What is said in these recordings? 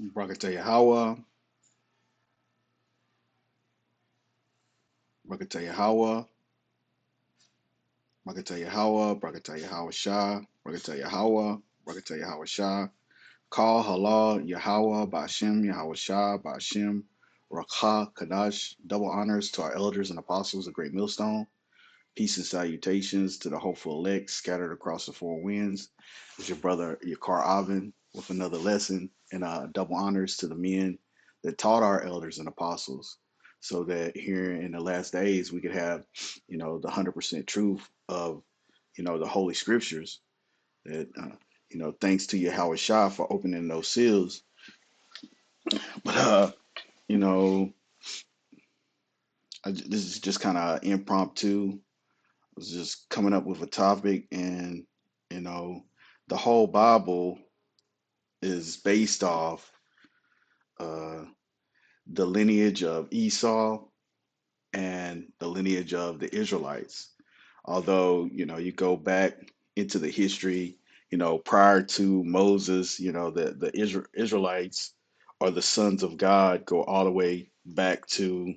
Brakata Yahweh, Brakata Yahweh, Brakata Yahweh, Brakata Yahweh Shah, Brakata Yahweh, Brakata Yahweh Shah. Call Halal Yahweh Ba'ashem Yahweh Shah Ba'ashem Rakha Kadash. Double honors to our elders and apostles, the great millstone. Peace and salutations to the hopeful elect scattered across the four winds. It's your brother Yakar Avin with another lesson, and double honors to the men that taught our elders and apostles, so that here in the last days we could have, the 100% truth of, the Holy Scriptures. That thanks to Yahweh Shah for opening those seals. But you know, this is just kind of impromptu. Was just coming up with a topic, and you know the whole Bible is based off uh, the lineage of Esau and the lineage of the Israelites. Although you go back into the history, prior to Moses, the Israelites or the sons of God go all the way back to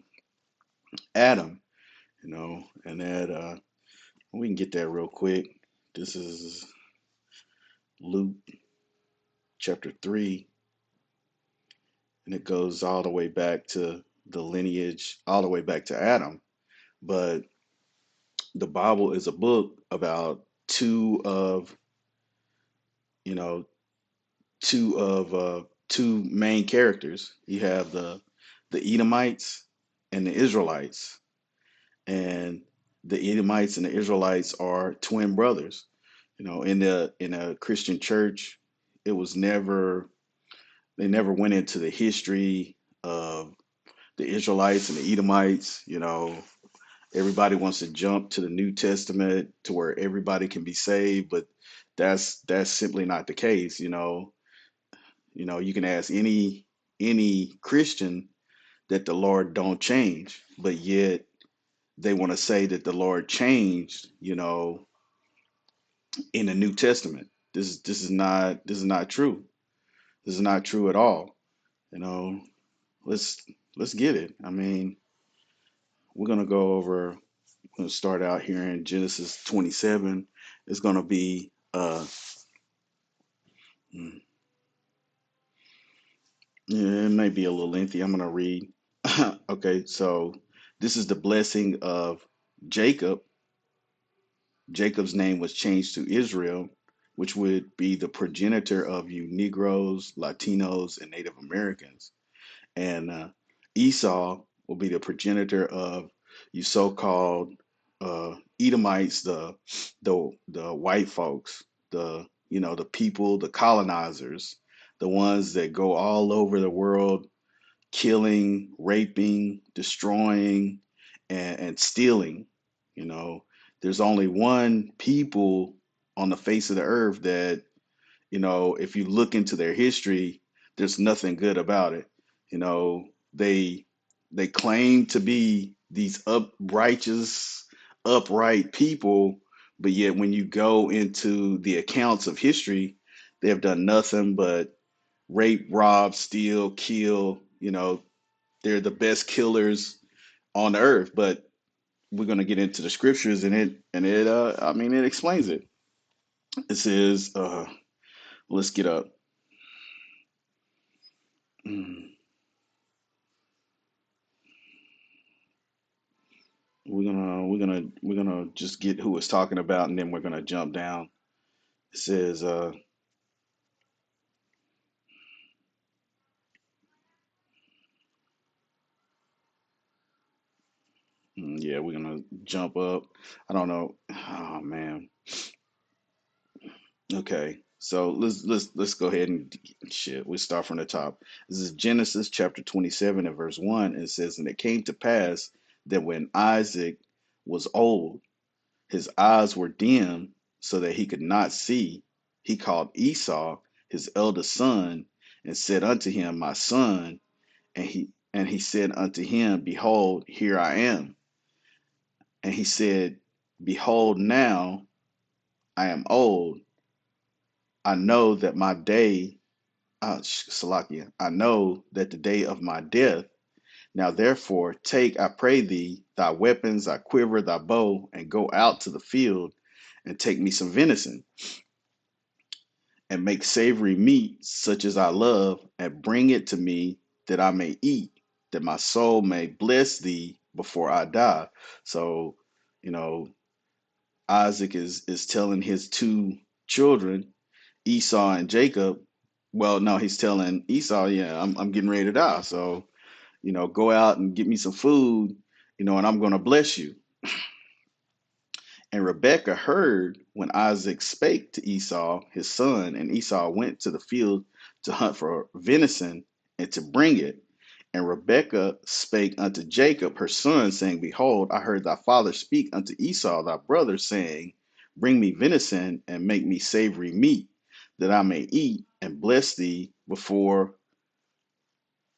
Adam. And that we can get that real quick. This is Luke chapter 3, and it goes all the way back to the lineage, all the way back to Adam. But the Bible is a book about you know, two main characters. You have the Edomites and the Israelites, and the Edomites and the Israelites are twin brothers. In a Christian church, it was never they never went into the history of the Israelites and the Edomites. Everybody wants to jump to the New Testament to where everybody can be saved, but that's simply not the case. You can ask any Christian that the Lord don't change, but yet they want to say that the Lord changed, in the New Testament. This is not true. This is not true at all. You know, let's let's get it. I mean, we're gonna go over. We're gonna start out here in Genesis 27. It's gonna be mm, yeah, it may be a little lengthy. I'm gonna read. Okay, so this is the blessing of Jacob. Jacob's name was changed to Israel, which would be the progenitor of you Negroes, Latinos, and Native Americans. And Esau will be the progenitor of you so-called Edomites, the white folks, the people, the colonizers, the ones that go all over the world killing, raping, destroying, and stealing. You know, there's only one people on the face of the earth that, if you look into their history, there's nothing good about it. You know, they they claim to be these upright people, but yet when you go into the accounts of history, they have done nothing but rape, rob, steal, kill. They're the best killers on earth. But we're gonna get into the scriptures, and it I mean it explains it. It says, let's get up. Mm. We're gonna just get who it's talking about, and then we're gonna jump down. It says, yeah, we're gonna jump up. I don't know. Oh man. Okay, so let's go ahead and shit. We start from the top. This is Genesis chapter 27 and verse 1. And it says, and it came to pass that when Isaac was old, his eyes were dim, so that he could not see. He called Esau his eldest son, and said unto him, my son. And he said unto him, behold, here I am. And he said, behold, now I am old. I know that my day Salakia, I know that the day of my death. Now therefore, take, I pray thee, thy weapons, thy quiver, thy bow, and go out to the field, and take me some venison, and make savory meat such as I love, and bring it to me that I may eat, that my soul may bless thee before I die. So, you know, Isaac is telling his two children, Esau and Jacob. Well, no, he's telling Esau, yeah, I'm getting ready to die. So, go out and get me some food, and I'm going to bless you. And Rebekah heard when Isaac spake to Esau, his son, and Esau went to the field to hunt for venison and to bring it. And Rebekah spake unto Jacob, her son, saying, Behold, I heard thy father speak unto Esau, thy brother, saying, Bring me venison and make me savory meat, that I may eat and bless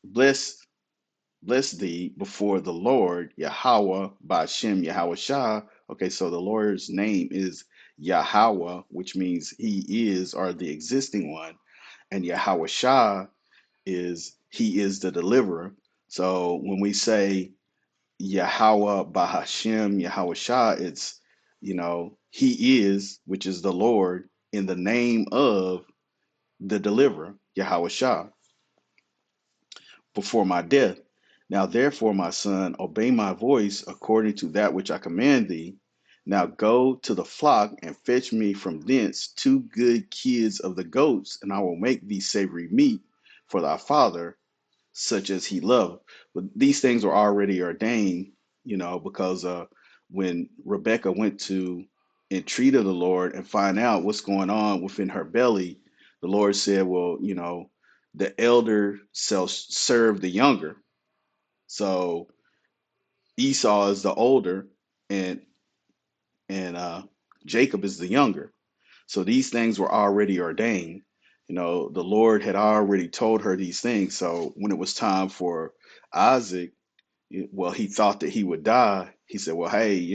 bless thee before the Lord, Yahweh, Bashem, Yahweh Shah. Okay, so the Lord's name is Yahweh, which means he is, or the existing one. And Yahweh Shah is, he is the deliverer. So when we say Yahweh, Bahashem, Yahweh Shah, it's, he is, which is the Lord, in the name of the deliverer, Yahweh Shah, before my death. Now therefore, my son, obey my voice according to that which I command thee. Now go to the flock and fetch me from thence two good kids of the goats, and I will make thee savory meat for thy father, such as he loved. But these things were already ordained, because when Rebecca went to entreat of the Lord and find out what's going on within her belly, the Lord said, well, the elder shall serve the younger. So Esau is the older, and and Jacob is the younger. So these things were already ordained. The Lord had already told her these things. So when it was time for Isaac, well, he thought that he would die. He said, "Well, hey,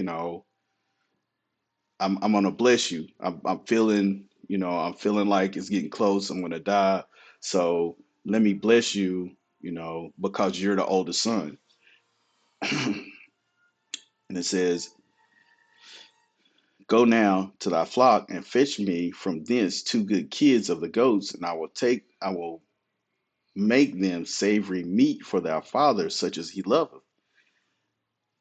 I'm gonna bless you. I'm feeling, I'm feeling like it's getting close. I'm gonna die. So let me bless you, because you're the oldest son." And it says, Go now to thy flock and fetch me from thence two good kids of the goats, and I will make them savory meat for thy father, such as he loveth.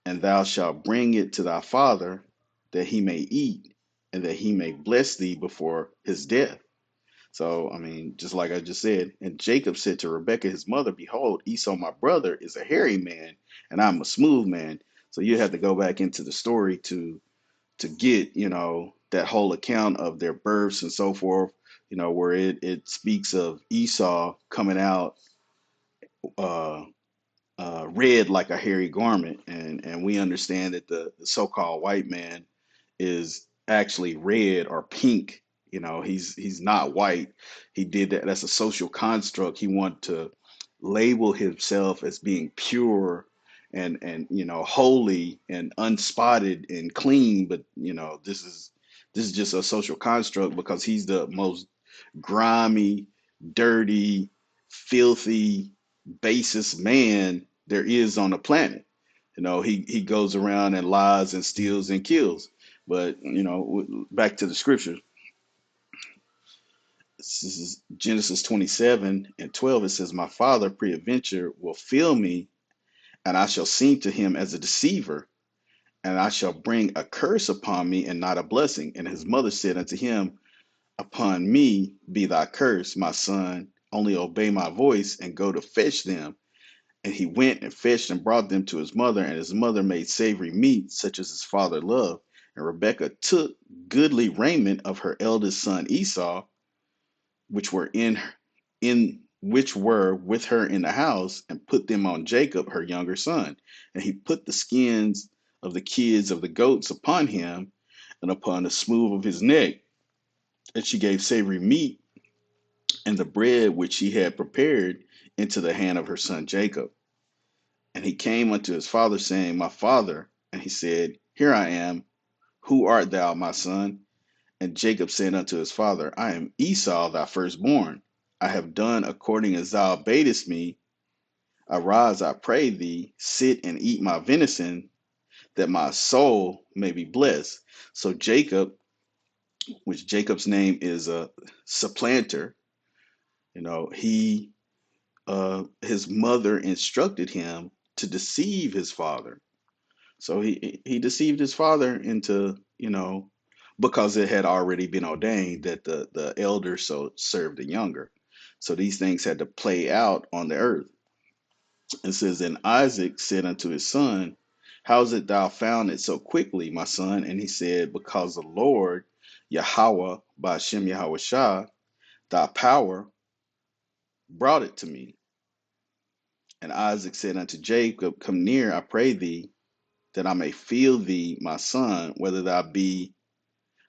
And thou shalt bring it to thy father, that he may eat, and that he may bless thee before his death. So, I mean, just like I just said, and Jacob said to Rebekah his mother, Behold, Esau my brother is a hairy man, and I'm a smooth man. So you have to go back into the story to get, that whole account of their births and so forth, where it speaks of Esau coming out uh, red like a hairy garment, and we understand that the so-called white man is actually red or pink. He's not white. He did that. That's a social construct. He wanted to label himself as being pure and holy and unspotted and clean. But this is just a social construct because he's the most grimy, dirty, filthy, basest man there is on the planet. He goes around and lies and steals and kills. But back to the scriptures. This is Genesis 27:12. It says, My father peradventure will fill me, and I shall seem to him as a deceiver, and I shall bring a curse upon me and not a blessing. And his mother said unto him, Upon me be thy curse, my son. Only obey my voice and go to fetch them. And he went and fetched and brought them to his mother, and his mother made savory meat, such as his father loved. And Rebekah took goodly raiment of her eldest son Esau, which were in which were with her in the house, and put them on Jacob, her younger son. And he put the skins of the kids of the goats upon him, and upon the smooth of his neck. And she gave savory meat and the bread which she had prepared into the hand of her son Jacob. And he came unto his father, saying, My father. And he said, Here I am. Who art thou, my son? And Jacob said unto his father, I am Esau, thy firstborn. I have done according as thou badest me. Arise, I pray thee, sit and eat my venison, that my soul may be blessed. So Jacob, which Jacob's name is a supplanter, he his mother instructed him to deceive his father. So he deceived his father into, because it had already been ordained that the elder so served the younger. So these things had to play out on the earth. It says, and Isaac said unto his son, how is it thou found it so quickly, my son? And he said, because the Lord, Yahweh, by Hashem Yahweh Shah, thy power, brought it to me. And Isaac said unto Jacob, come near, I pray thee, that I may feel thee, my son, whether thou be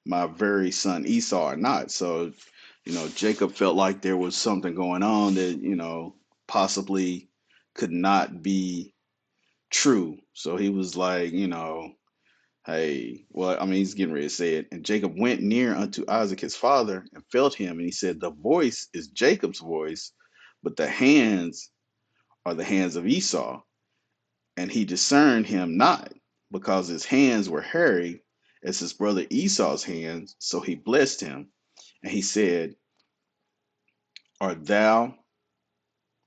my very son Esau or not. So, Jacob felt like there was something going on that, possibly could not be true. So he was like, hey, well, I mean, he's getting ready to say it. And Jacob went near unto Isaac his father and felt him. And he said, the voice is Jacob's voice, but the hands are the hands of Esau. And he discerned him not, because his hands were hairy as his brother Esau's hands. So he blessed him. And he said, art thou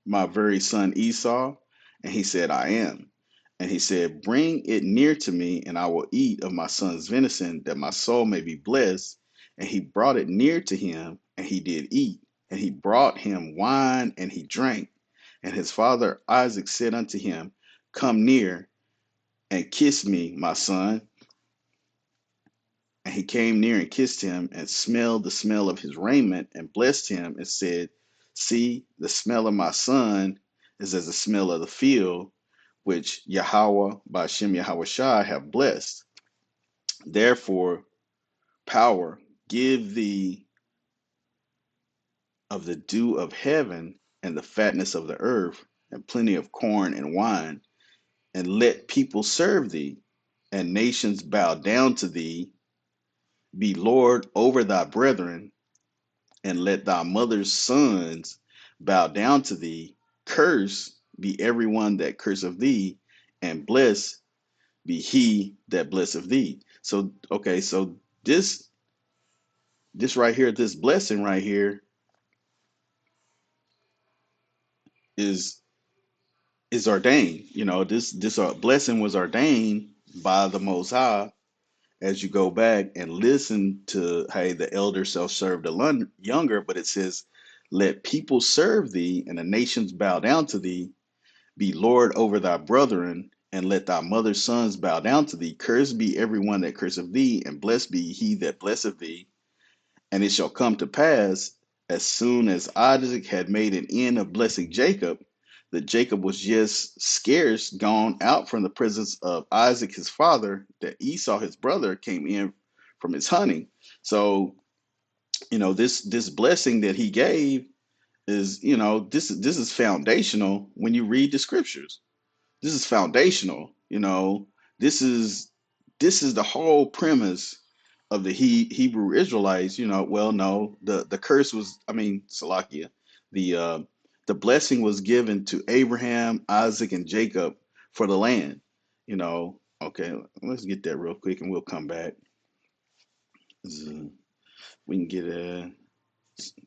my very son Esau? And he said, I am. And he said, bring it near to me, and I will eat of my son's venison, that my soul may be blessed. And he brought it near to him, and he did eat. And he brought him wine, and he drank. And his father Isaac said unto him, come near and kiss me, my son. And he came near and kissed him, and smelled the smell of his raiment, and blessed him, and said, see, the smell of my son is as the smell of the field, which Yahweh by Shem Yahweh Shai have blessed. Therefore, power, give thee of the dew of heaven, and the fatness of the earth, and plenty of corn and wine, and let people serve thee, and nations bow down to thee. Be Lord over thy brethren, and let thy mother's sons bow down to thee. Curse be everyone that curseth thee, and bless be he that blesseth thee. So, okay, so this right here, this blessing right here is ordained. This blessing was ordained by the Most High. As you go back and listen to, hey, the elder shall serve the younger, but it says, let people serve thee, and the nations bow down to thee. Be Lord over thy brethren, and let thy mother's sons bow down to thee. Cursed be everyone that curseth thee, and blessed be he that blesseth thee. And it shall come to pass, as soon as Isaac had made an end of blessing Jacob, that Jacob was just scarce gone out from the presence of Isaac his father, that Esau his brother came in from his hunting. So, this blessing that he gave is, this is foundational when you read the scriptures. This is foundational. This is the whole premise of the Hebrew Israelites. Well, no, the curse was, I mean, Salakia, the uh, the blessing was given to Abraham, Isaac, and Jacob for the land. Okay, let's get that real quick, and we'll come back. We can get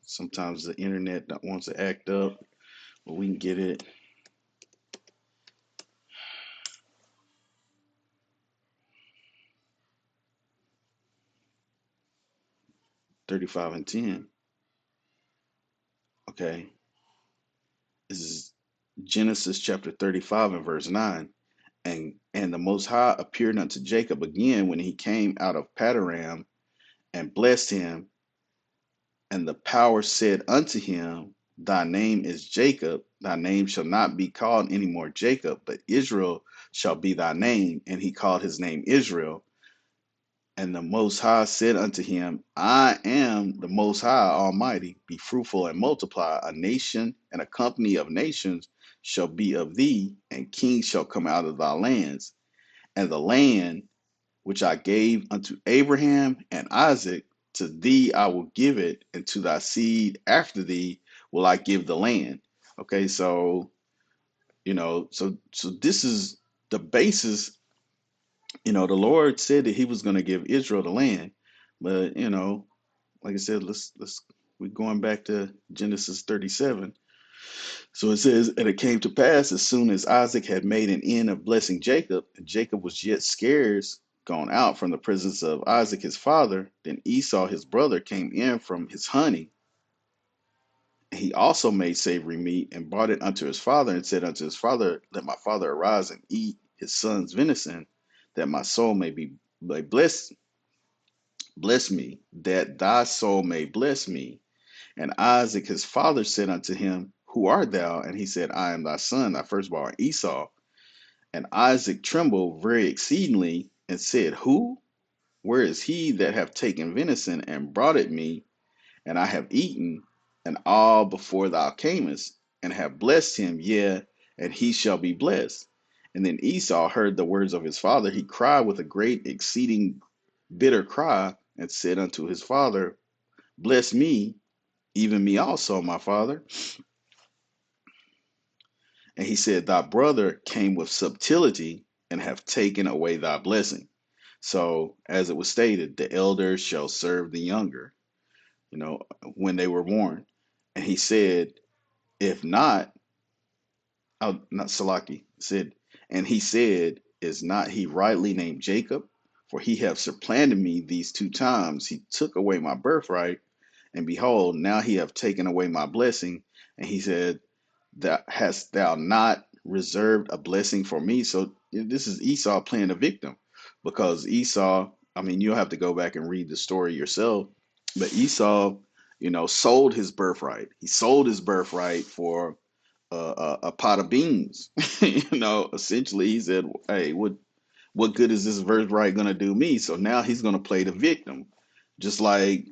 sometimes the internet wants to act up, but we can get it. 35 and 10. Okay, this is Genesis chapter 35 and verse 9. And the Most High appeared unto Jacob again when he came out of Padan, and blessed him. And the power said unto him, thy name is Jacob, thy name shall not be called any more Jacob, but Israel shall be thy name. And he called his name Israel. And the Most High said unto him, I am the Most High Almighty. Be fruitful and multiply. A nation and a company of nations shall be of thee, and kings shall come out of thy lands. And the land which I gave unto Abraham and Isaac, to thee I will give it, and to thy seed after thee will I give the land. Okay, so so this is the basis. The Lord said that He was going to give Israel the land, but like I said, let's we're going back to Genesis 37. So it says, and it came to pass as soon as Isaac had made an end of blessing Jacob, and Jacob was yet scarce gone out from the presence of Isaac his father, then Esau his brother came in from his honey. And he also made savory meat and brought it unto his father and said unto his father, let my father arise and eat his son's venison, that my soul may bless me, that thy soul may bless me. And Isaac his father said unto him, who art thou? And he said, I am thy son, thy firstborn Esau. And Isaac trembled very exceedingly and said, who? Where is he that hath taken venison and brought it me? And I have eaten, and all before thou camest, and have blessed him, yea, and he shall be blessed. And then Esau heard the words of his father. He cried with a great exceeding bitter cry, and said unto his father, bless me, even me also, my father. And he said, thy brother came with subtlety, and have taken away thy blessing. So, as it was stated, the elder shall serve the younger, you know, when they were born. And he said, if not, oh, not Salaki, said, and he said, is not he rightly named Jacob? For he have supplanted me these two times. He took away my birthright, and behold, now he have taken away my blessing. And he said, that hast thou not reserved a blessing for me? So this is Esau playing a victim, because Esau, I mean, you'll have to go back and read the story yourself, but Esau, sold his birthright. He sold his birthright for a pot of beans. Essentially, he said, "Hey, what good is this birthright going to do me?" So now he's going to play the victim, just like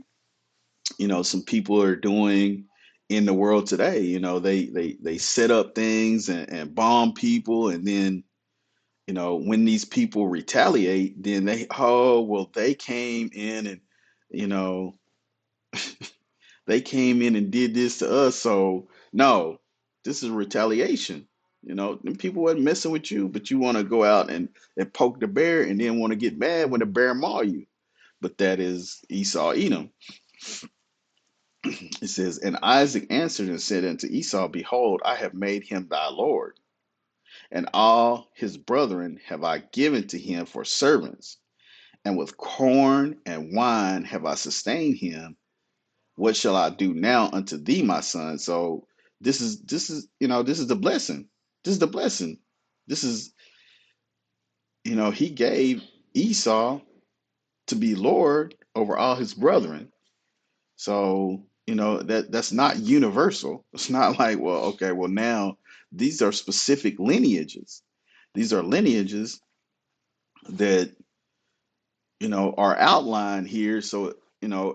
some people are doing in the world today. They set up things and bomb people, and then when these people retaliate, then they came in and you know they came in and did this to us. So no, this is retaliation. And people wasn't messing with you, but you want to go out and poke the bear, and then want to get mad when the bear maul you. But that is Esau Edom. It says, and Isaac answered and said unto Esau, behold, I have made him thy Lord, and all his brethren have I given to him for servants, and with corn and wine have I sustained him. What shall I do now unto thee, my son? So this is the blessing. This is the blessing. This is he gave Esau to be Lord over all his brethren. So, that's not universal. It's not like, well, okay, well now these are specific lineages. These are lineages that, are outlined here. So,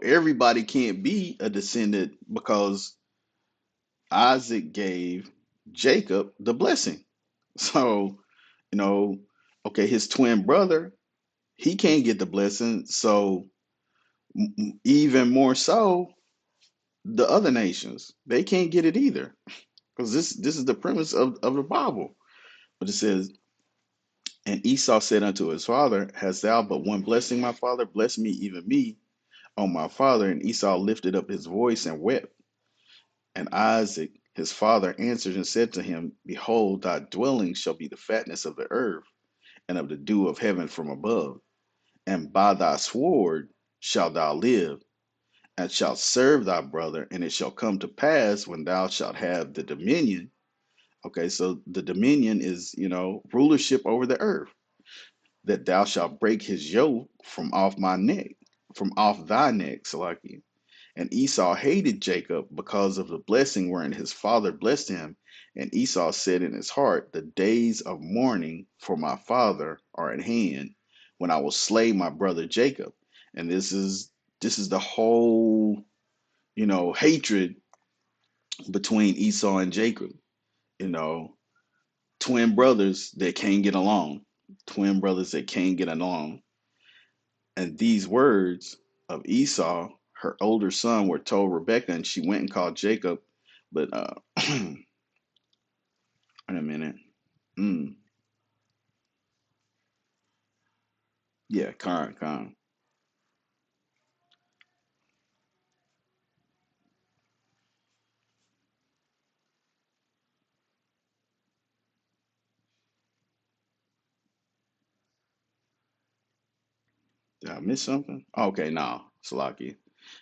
everybody can't be a descendant because Isaac gave Jacob the blessing. So, you know, okay, his twin brother, he can't get the blessing. So, even more so, the other nations, they can't get it either. Because this is the premise of the Bible. But it says, and Esau said unto his father, hast thou but one blessing, my father? Bless me, even me, O my father. And Esau lifted up his voice and wept. And Isaac his father answered and said to him, behold, thy dwelling shall be the fatness of the earth, and of the dew of heaven from above. And by thy sword shalt thou live, and shalt serve thy brother. And it shall come to pass, when thou shalt have the dominion. Okay, so the dominion is, rulership over the earth, that thou shalt break his yoke from off my neck, from off thy neck, Salaki. And Esau hated Jacob because of the blessing wherein his father blessed him. And Esau said in his heart, the days of mourning for my father are at hand, when I will slay my brother Jacob. And this is the whole, hatred between Esau and Jacob. You know, twin brothers that can't get along, twin brothers that can't get along. And these words of Esau, her older son, were told Rebekah, and she went and called Jacob But in a minute. Mm, yeah, con. Did I miss something? Okay, no, Salaki.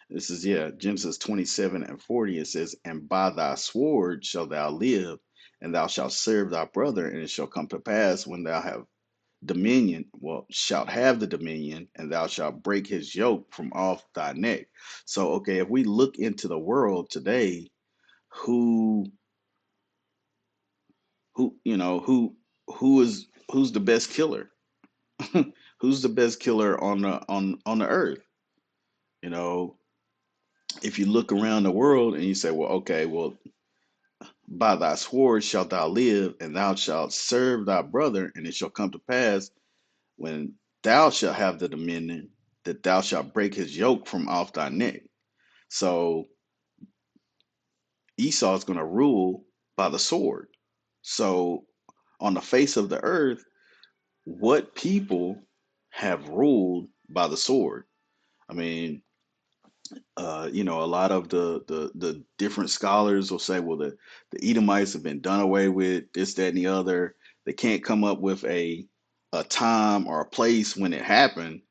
This is, yeah, Genesis 27 and 40. It says, "And by thy sword shalt thou live, and thou shalt serve thy brother, and it shall come to pass when thou have dominion, well, shalt have the dominion, and thou shalt break his yoke from off thy neck." So, okay, if we look into the world today, who who's the best killer? Who's the best killer on the earth? You know, if you look around the world and you say, well, okay, well, by thy sword shalt thou live, and thou shalt serve thy brother, and it shall come to pass when thou shalt have the dominion that thou shalt break his yoke from off thy neck. So Esau is going to rule by the sword. So on the face of the earth, what people have ruled by the sword? I mean, a lot of the different scholars will say, well, the Edomites have been done away with, this, that, and the other. They can't come up with a time or a place when it happened,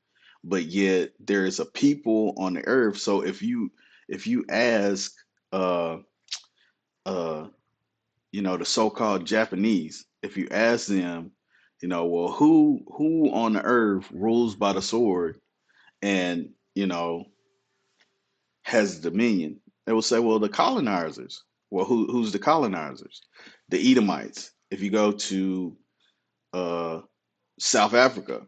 but yet there is a people on the earth. So if you ask, uh, uh, the so-called Japanese, if you ask them, well, who on the earth rules by the sword and has dominion? They will say, well, the colonizers. Well, who's the colonizers? The Edomites. If you go to uh, South Africa,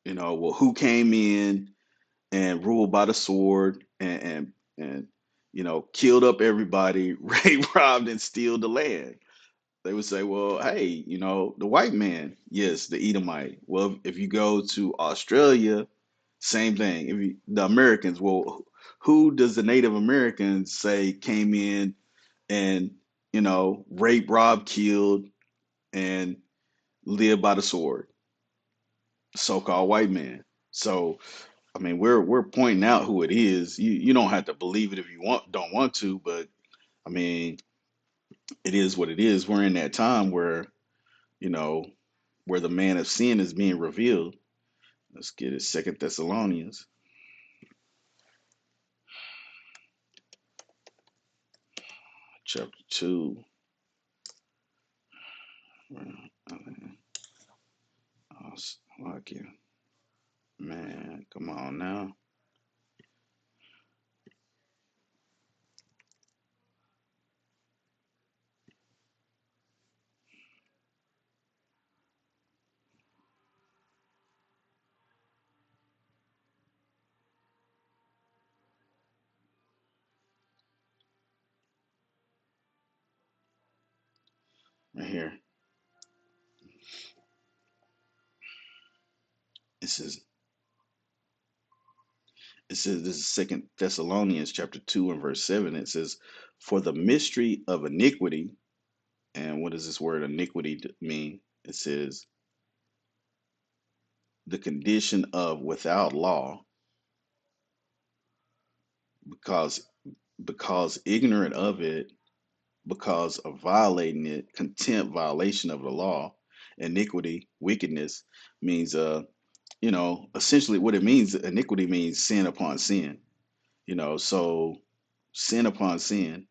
well, who came in and ruled by the sword and killed up everybody, raped, robbed, and steal the land? They would say, well, hey, the white man, yes, the Edomite. Well, if you go to Australia, same thing. The Americans, well, who does the Native Americans say came in and, raped, robbed, killed, and lived by the sword? So-called white man. So, I mean, we're pointing out who it is. You don't have to believe it if you don't want to, but I mean, it is what it is. We're in that time where, you know, where the man of sin is being revealed. Let's get it. Second Thessalonians chapter 2. Okay. Man, come on now. Right here. It says this is Second Thessalonians chapter 2 and verse 7. It says, "For the mystery of iniquity," and what does this word iniquity mean? It says the condition of without law, because ignorant of it, because of violating it, contempt, violation of the law. Iniquity, wickedness means essentially what it means, iniquity means sin upon sin. So sin upon sin.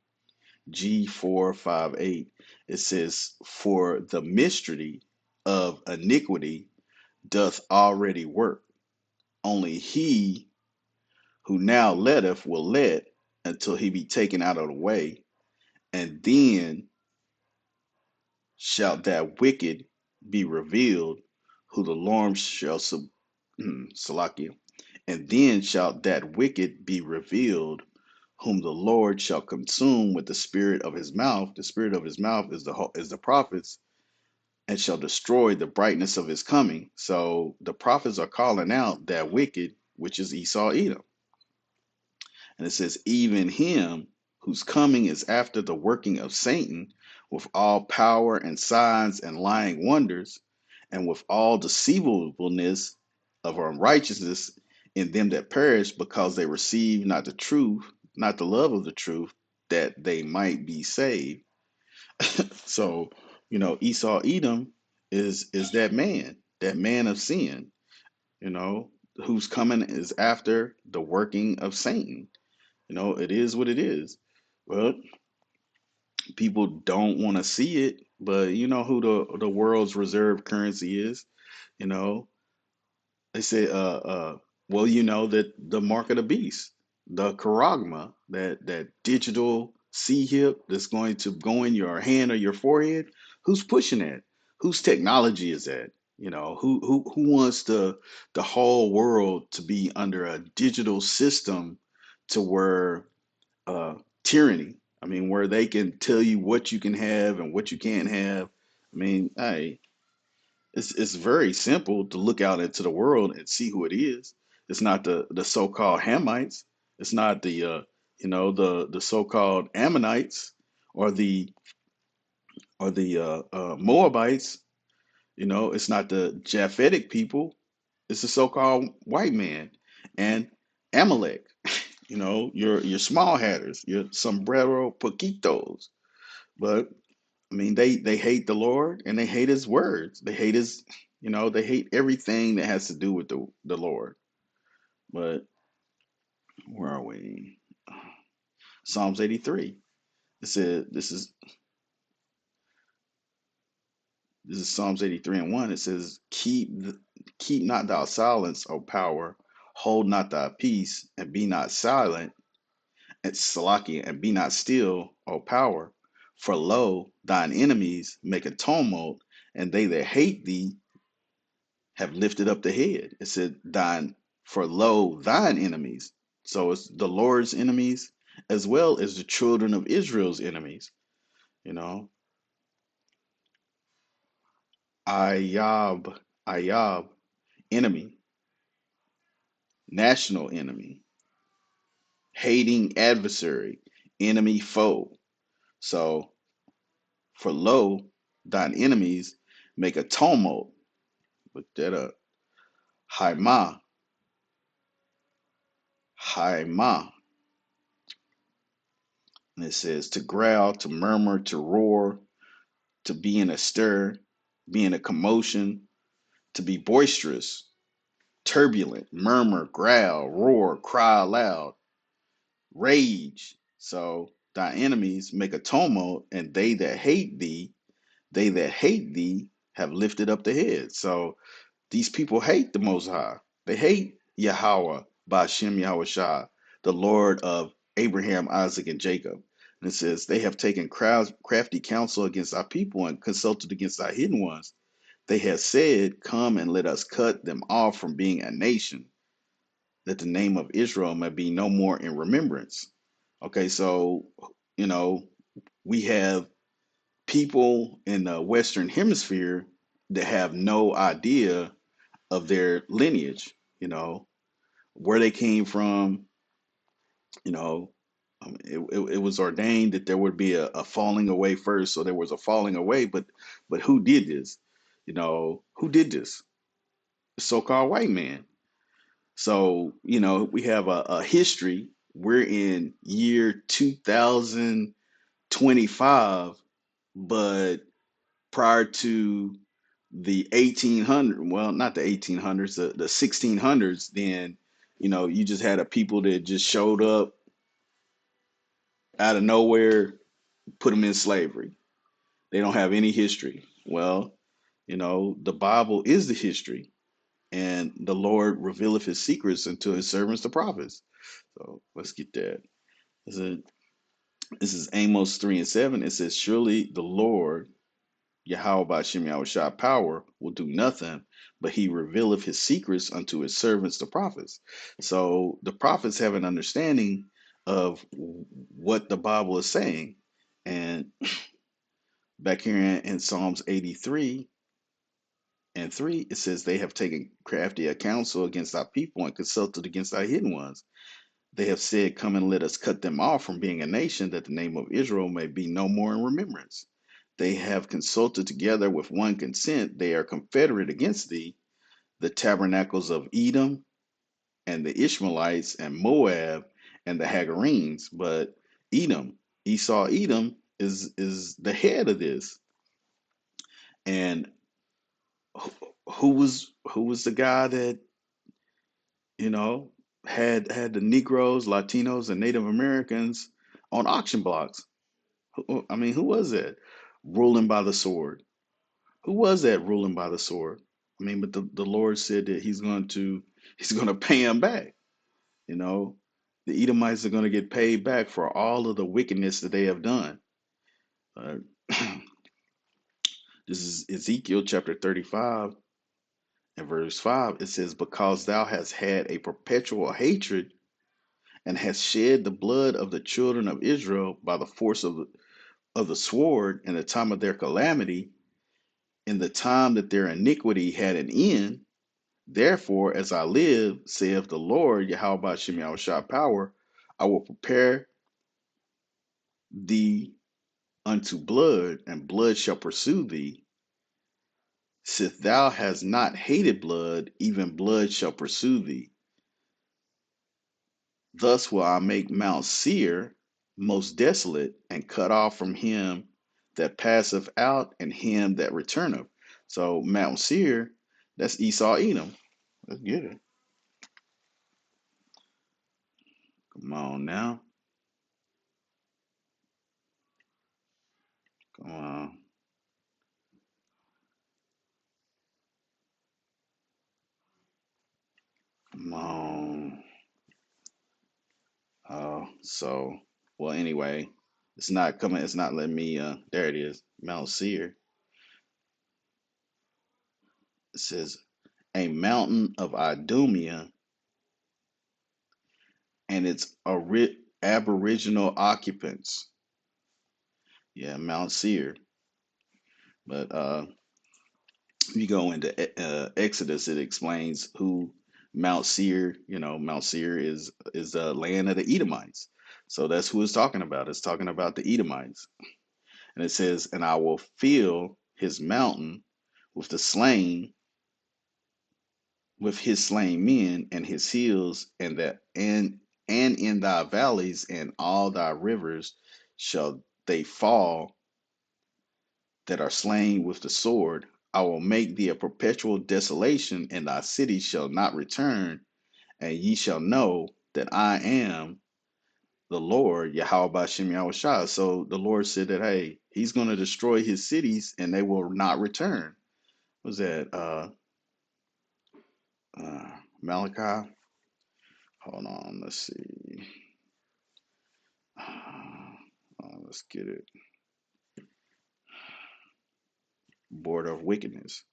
G458, it says, "For the mystery of iniquity doth already work. Only he who now letteth will let until he be taken out of the way, and then shall that wicked be revealed, who the Lord shall Salakia, and then shall that wicked be revealed, whom the Lord shall consume with the spirit of his mouth. The spirit of his mouth is the prophets, and shall destroy the brightness of his coming." So the prophets are calling out that wicked, which is Esau Edom. And it says, "Even him whose coming is after the working of Satan, with all power and signs and lying wonders, and with all deceivableness of unrighteousness in them that perish, because they receive not the truth, not the love of the truth, that they might be saved. So, Esau Edom is that man of sin, you know, whose coming is after the working of Satan. It is what it is. Well, people don't want to see it, but you know who the world's reserve currency is. You know, they say, well, that the mark of the beast, the charagma, that digital C hip that's going to go in your hand or your forehead. Who's pushing that? Whose technology is that? Who wants the whole world to be under a digital system to where uh, tyranny. I mean, where they can tell you what you can have and what you can't have. I mean, hey, it's very simple to look out into the world and see who it is. It's not the so-called Hamites. It's not the so-called Ammonites or the Moabites. It's not the Japhetic people. It's the so-called white man and Amalek. Your small hatters, your sombrero poquitos. But I mean, they hate the Lord and they hate His words. They hate they hate everything that has to do with the Lord. But where are we? Psalms 83. It said this is Psalms 83 and 1. It says, keep not thou silence, O power, hold not thy peace, and be not silent, and Salaki, and be not still, O power. For lo, thine enemies make a tumult, and they that hate thee have lifted up the head. It said, thine, for lo, thine enemies. So it's the Lord's enemies as well as the children of Israel's enemies. You know, Ayab, Ayab, enemy, national enemy, hating adversary, enemy, foe. So for lo, thine enemies make a tumult. Look that up. Haima, Haima. And it says to growl, to murmur, to roar, to be in a stir, be in a commotion, to be boisterous, turbulent, murmur, growl, roar, cry aloud, rage. So thy enemies make a tumult, and they that hate thee have lifted up the head. So these people hate the Most High. They hate Yahweh, Bashem Yahweh Shah, the Lord of Abraham, Isaac, and Jacob. And it says, they have taken crafty counsel against our people and consulted against our hidden ones. They have said, come and let us cut them off from being a nation, that the name of Israel may be no more in remembrance. Okay, so, you know, we have people in the Western Hemisphere that have no idea of their lineage, where they came from. you know it was ordained that there would be a falling away first, so there was a falling away, but who did this? Who did this? The so-called white man. So we have a history. We're in year 2025, but prior to the 1800, well, not the 1800s, the 1600s, then you just had a people that just showed up out of nowhere, put them in slavery. They don't have any history. Well, the Bible is the history, and the Lord revealeth His secrets unto His servants, the prophets. So let's get that. This is, this is Amos 3 and 7. It says, surely the Lord, Yahweh by Shem Yahweh Shah power, will do nothing, but He revealeth His secrets unto His servants, the prophets. So the prophets have an understanding of what the Bible is saying. And back here in Psalms 83 and 3, it says, they have taken crafty counsel against our people and consulted against our hidden ones. They have said, come and let us cut them off from being a nation, that the name of Israel may be no more in remembrance. They have consulted together with one consent. They are confederate against thee, the tabernacles of Edom and the Ishmaelites and Moab and the Hagarenes. But Edom, Esau, Edom is the head of this. And who was the guy that you know had the Negroes, Latinos, and Native Americans on auction blocks? I mean, who was that ruling by the sword? Who was that ruling by the sword? I mean, but the Lord said that he's going to pay him back. You know, the Edomites are going to get paid back for all of the wickedness that they have done. Uh, this is Ezekiel chapter 35 and verse 5. It says, because thou hast had a perpetual hatred and hast shed the blood of the children of Israel by the force of the sword in the time of their calamity, in the time that their iniquity had an end. Therefore, as I live, saith the Lord, Yahweh Shem Shah Power, I will prepare thee unto blood, and blood shall pursue thee. Sith thou hast not hated blood, even blood shall pursue thee. Thus will I make Mount Seir most desolate, and cut off from him that passeth out, and him that returneth. So Mount Seir, that's Esau Edom. Let's get it. Come on now. Come on. Come on. So well anyway, it's not coming, it's not letting me there it is. Mount Seir. It says a mountain of Idumea and its aboriginal occupants. Yeah, Mount Seir. But if you go into Exodus, it explains who Mount Seir. Mount Seir is the land of the Edomites. So that's who it's talking about. It's talking about the Edomites. And it says, and I will fill his mountain with the slain, with his slain men, and his hills, and in thy valleys and all thy rivers shall they fall that are slain with the sword. I will make thee a perpetual desolation, and thy city shall not return, and ye shall know that I am the Lord, Yahweh Bashem Yahushua. So the Lord said that, hey, he's going to destroy his cities and they will not return. What was that uh, Malachi? Hold on, let's see. Let's get it. Border of wickedness.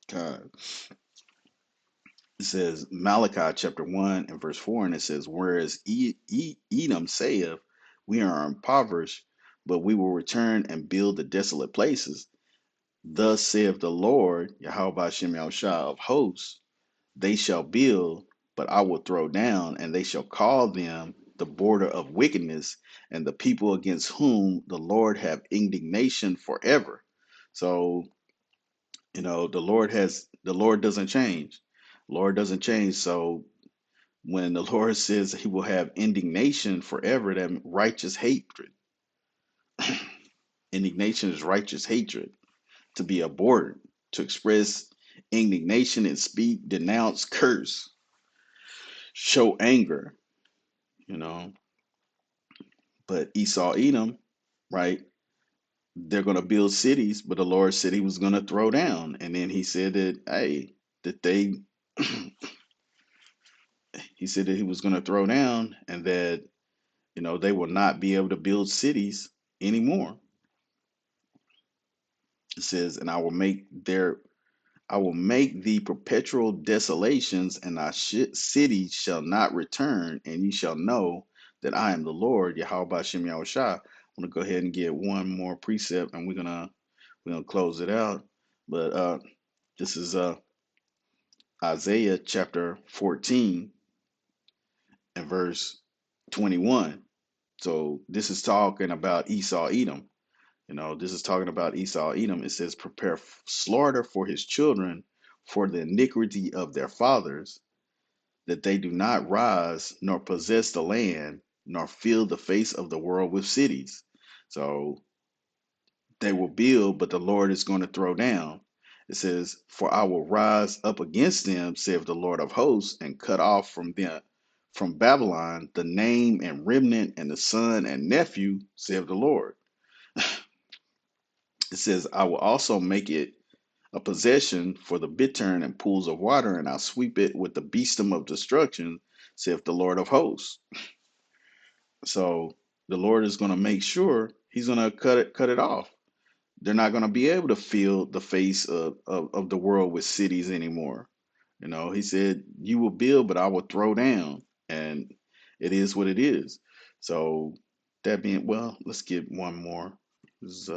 God. It says Malachi chapter 1 and verse 4, and it says, whereas Edom saith, we are impoverished, but we will return and build the desolate places. Thus saith the Lord, Yahweh Shem Yahushua of hosts, they shall build, but I will throw down, and they shall call them the border of wickedness, and the people against whom the Lord have indignation forever. So, the Lord doesn't change. Lord doesn't change. So when the Lord says he will have indignation forever, that righteous hatred. Indignation is righteous hatred. To be abhorrent, to express indignation and speak, denounce, curse, show anger, you know. But Esau, Edom, right? They're going to build cities, but the Lord said he was going to throw down. And then he said that, hey, that they, he said that he was going to throw down and that, they will not be able to build cities anymore. It says, and I will make thee perpetual desolations, and thy city shall not return, and ye shall know that I am the Lord, Yahweh Shem Yahushua. I'm gonna go ahead and get one more precept, and we're gonna close it out. But this is Isaiah chapter 14 and verse 21. So this is talking about Esau Edom. This is talking about Esau Edom. It says, prepare slaughter for his children for the iniquity of their fathers, that they do not rise nor possess the land, nor fill the face of the world with cities. So they will build, but the Lord is going to throw down. It says, for I will rise up against them, saith the Lord of hosts, and cut off from them, from Babylon, the name and remnant and the son and nephew, saith the Lord. It says, I will also make it a possession for the bittern and pools of water, and I'll sweep it with the beastum of destruction, saith the Lord of hosts. So the Lord is going to make sure he's going to cut it off. They're not going to be able to fill the face of the world with cities anymore. He said, you will build, but I will throw down. And it is what it is. So that being, well, let's get one more. This is,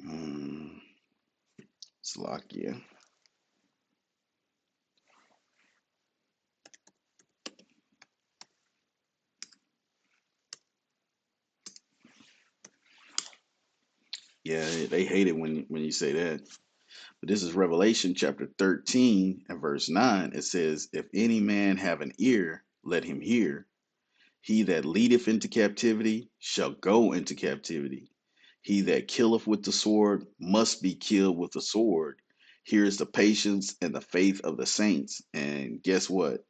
um, Slovakia. Yeah, they hate it when you say that. But this is Revelation chapter 13 and verse 9. It says, if any man have an ear, let him hear. He that leadeth into captivity shall go into captivity. He that killeth with the sword must be killed with the sword. Here is the patience and the faith of the saints. And guess what?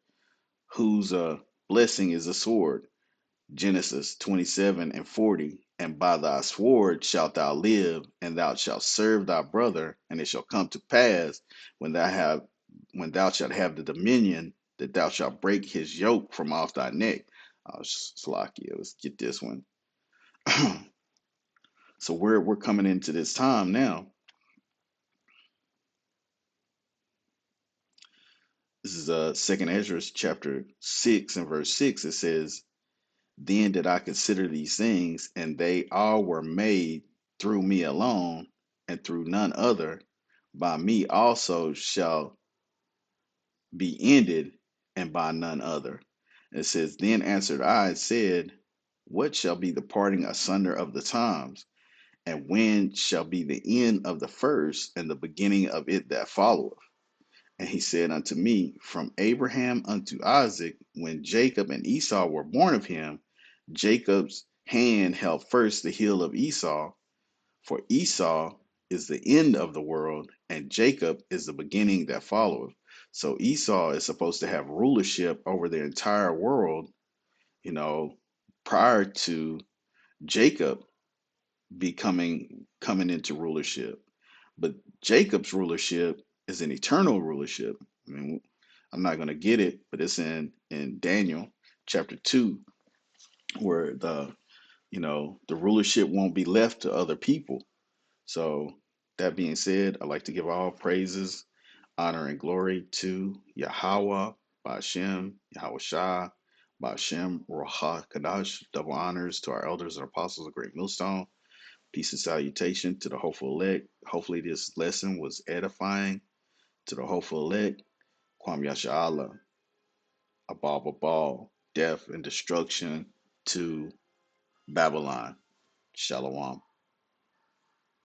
Whose blessing is the sword? Genesis 27 and 40. And by thy sword shalt thou live, and thou shalt serve thy brother, and it shall come to pass when thou shalt have the dominion, that thou shalt break his yoke from off thy neck. Slocky, let's get this one. So we're coming into this time now. This is Second Ezra chapter 6 and verse 6. It says, then did I consider these things, and they all were made through me alone, and through none other. By me also shall be ended, and by none other. It says, then answered I and said, what shall be the parting asunder of the times? And when shall be the end of the first, and the beginning of it that followeth? And he said unto me, from Abraham unto Isaac, when Jacob and Esau were born of him, Jacob's hand held first the heel of Esau, for Esau is the end of the world, and Jacob is the beginning that followeth. So Esau is supposed to have rulership over the entire world, you know, prior to Jacob becoming coming into rulership. But Jacob's rulership is an eternal rulership. I mean, I'm not going to get it, but it's in Daniel chapter 2, where the rulership won't be left to other people. So that being said, I'd like to give all praises, honor, and glory to Yahweh, Ba'ashem, Yahweh Shah, Ba'ashem, Ruach Kadash. Double honors to our elders and apostles of Great Millstone. Peace and salutation to the hopeful elect. Hopefully this lesson was edifying to the hopeful elect. Kwam Yasha'Allah, Abal Babal, death and destruction to Babylon. Shalom.